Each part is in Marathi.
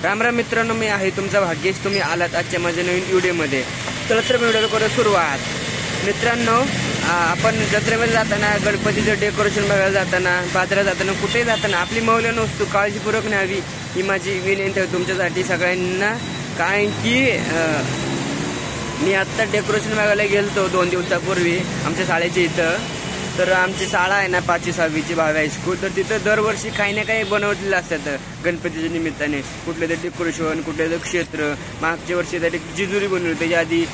राम राम मित्रांनो, मी आहे तुमचा भाग्येश. तुम्ही आलात आजच्या माझ्या नवीन व्हिडिओमध्ये. चला तर व्हिडिओ करू सुरुवात. मित्रांनो, आपण जत्रेमध्ये जाताना, गणपतीचं डेकोरेशन बघायला जाताना, बाजारात जाताना, कुठेही जाताना आपली मौल्यवान वस्तू काळजीपूर्वक न्यावी ही माझी विनंती आहे तुमच्यासाठी सगळ्यांना. कारण की मी आत्ता डेकोरेशन बघायला गेलतो 2 दिवसापूर्वी आमच्या शाळेच्या इथं. तर आमची शाळा आहे ना 5वी 6वीची भावे हायस्कूल. तर तिथं दरवर्षी काही ना काही बनवलेलं असतात गणपतीच्या निमित्ताने. कुठलं तरी डेकोरेशन, कुठलं तरी क्षेत्र. मागच्या वर्षी तरी जिजुरी बनवली होती, त्याच्या आधी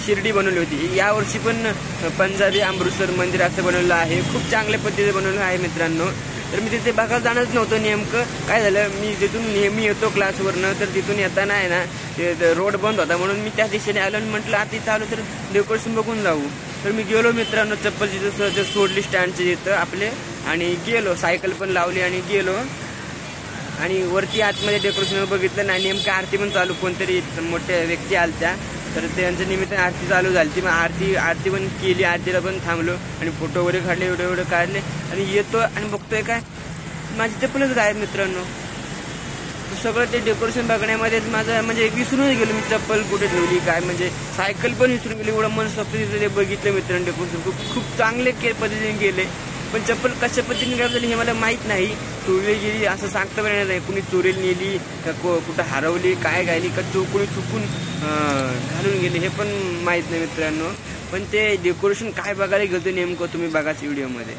शिर्डी बनवली होती. यावर्षी पण पंजाबी अमृतसर मंदिर असं बनवलं आहे. खूप चांगल्या पद्धतीने बनवलं आहे मित्रांनो. तर मी तिथे बघायला जाणंच नव्हतं. नेमकं काय झालं, मी तिथून नेहमी येतो क्लासवरनं. तर तिथून येताना आहे ना ते रोड बंद होता, म्हणून मी त्या दिशेने आलो आणि म्हटलं आता इथं आलो तर डेकोरेशन बघून जाऊ. तर मी गेलो मित्रांनो, चप्पल जिथं सोडली स्टँडच्या तिथं आपले, आणि गेलो. सायकल पण लावली आणि गेलो. आणि वरती आतमध्ये डेकोरेशन बघितलं नाही. नेमकं आरती पण चालू, कोणतरी मोठ्या व्यक्ती आल्या. तर त्यांच्या निमित्ताने आरती चालू झाली. ती मग आरती पण केली. आरतीला पण थांबलो आणि फोटो वगैरे काढले, व्हिडिओ काढले. आणि येतो आणि बघतोय काय, माझी चप्पलच गायब मित्रांनो. सगळं ते डेकोरेशन बघण्यामध्येच माझं म्हणजे विसरून गेलो मी चप्पल कुठे ठेवली काय. म्हणजे सायकल पण विसरून गेली. एवढं मन स्वप्न तिथे बघितलं मित्रांनो. डेकोरेशन खूप चांगले पद्धतीने गेले, पण चप्पल कशा पद्धतीने गायब झाली हे मला माहीत नाही. चोरी गेली असं सांगता पण येणार नाही. कुणी चोरीला नेली का, कुठं हरवली, काय गायली का, कुणी चुकून घालून गेली हे पण माहीत नाही मित्रांनो. पण ते डेकोरेशन काय बघायला गेलो नेमकं तुम्ही बघाच व्हिडिओमध्ये.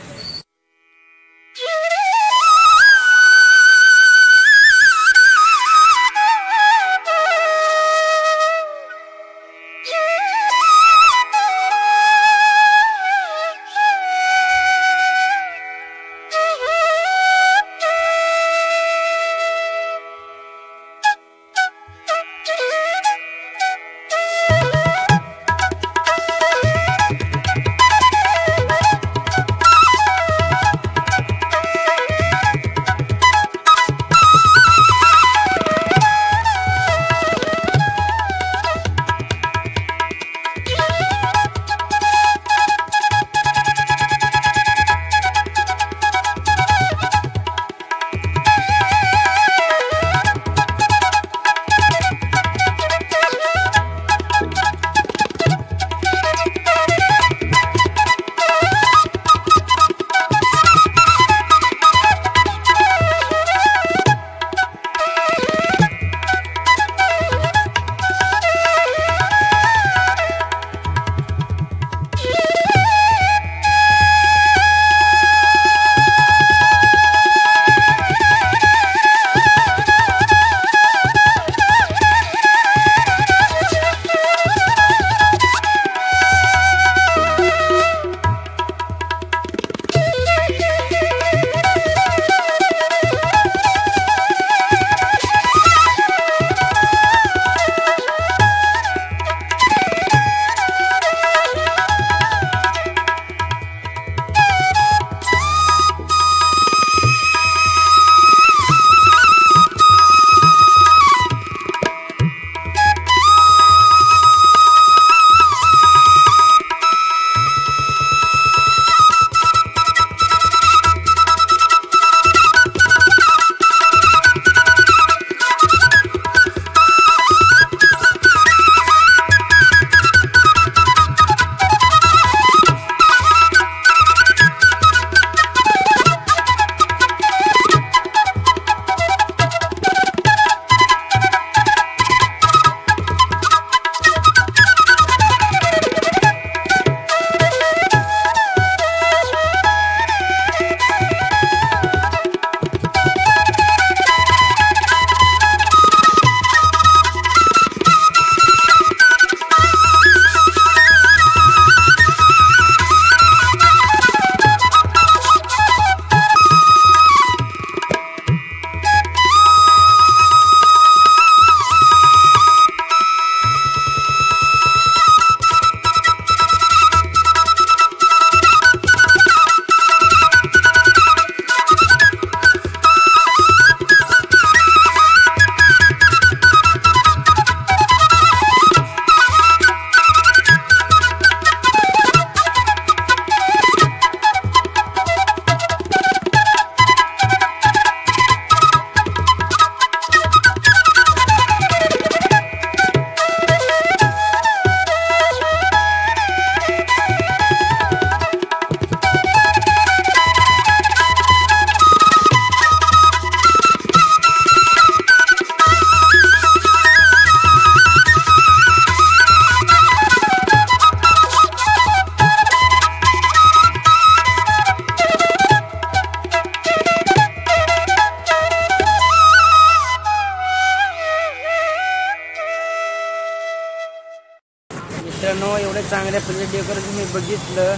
चांगल्या पद्धतीने डेकोरेशन मी बघितलं.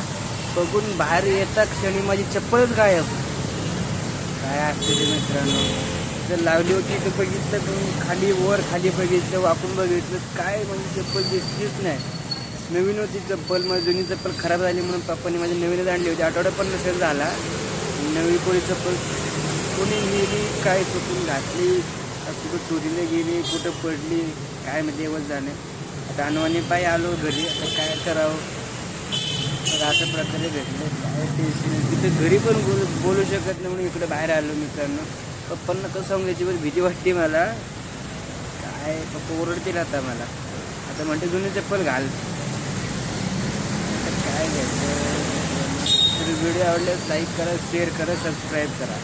बघून बाहेर येता क्षणी माझी चप्पलच गायब. काय आश्चर्य मित्रांनो. जर लावली होती तर बघितलं, पण खाली वर खाली बघितलं, वाकून बघितलं, काय म्हणजे चप्पल दिसलीच नाही. नवीन होती चप्पल. माझी जुनी चप्पल खराब झाली म्हणून पप्पाने माझी नवीनच आणली होती. आठवडा पण नसेल झाला. नवी कोणी चप्पल कोणी गेली, काय चुकून घातली, कुठं चोरीला गेली, कुठं पडली, काय म्हणजे देवच जाणे. आता अनवानी पायी आलो घरी. आता काय करावं. तर अशा प्रकारे भेटले. काय टेन्शन. तिथं घरी पण बोलू शकत नाही म्हणून इकडे बाहेर आलो मित्रांनो. पप्पांना कसं सांगायची पण भीती वाटते मला. काय पप्पा ओरडतील आता मला. आता म्हणते जुनी चप्पल घाल. काय घ्यायचं. तर व्हिडिओ आवडल्यास लाईक करा, शेअर करा, सबस्क्राईब करा.